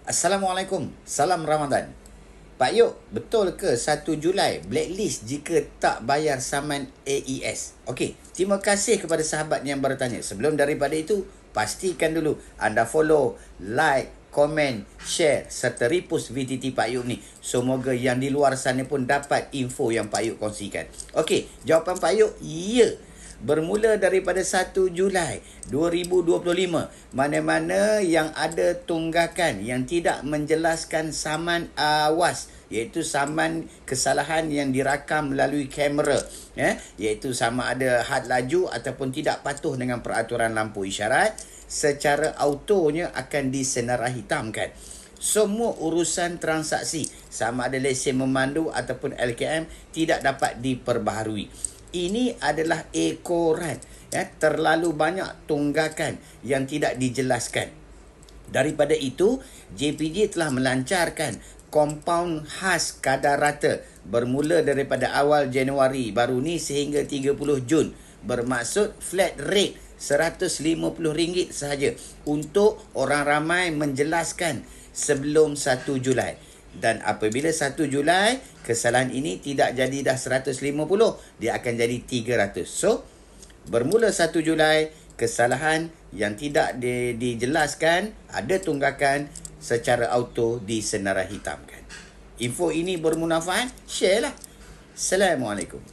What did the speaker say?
Assalamualaikum, salam Ramadan. Pak Yok, betul ke 1 Julai blacklist jika tak bayar saman AES? Okey, terima kasih kepada sahabat yang bertanya. Sebelum daripada itu, pastikan dulu anda follow, like, komen, share serta repost VTT Pak Yok ni. Semoga yang di luar sana pun dapat info yang Pak Yok kongsikan. Okey, jawapan Pak Yok, ya. Bermula daripada 1 Julai 2025, mana-mana yang ada tunggakan yang tidak menjelaskan saman awas, iaitu saman kesalahan yang dirakam melalui kamera, iaitu sama ada had laju ataupun tidak patuh dengan peraturan lampu isyarat, secara autonya akan disenarai hitamkan. Semua urusan transaksi sama ada lesen memandu ataupun LKM tidak dapat diperbaharui. Ini adalah ekoran, terlalu banyak tunggakan yang tidak dijelaskan. Daripada itu, JPJ telah melancarkan kompaun khas kadar rata bermula daripada awal Januari baru ni sehingga 30 Jun. Bermaksud flat rate RM150 sahaja untuk orang ramai menjelaskan sebelum 1 Julai. Dan apabila 1 Julai, kesalahan ini tidak jadi dah 150, dia akan jadi 300. So, bermula 1 Julai, kesalahan yang tidak dijelaskan, ada tunggakan, secara auto disenarai hitamkan. Info ini bermanfaat, share lah. Assalamualaikum.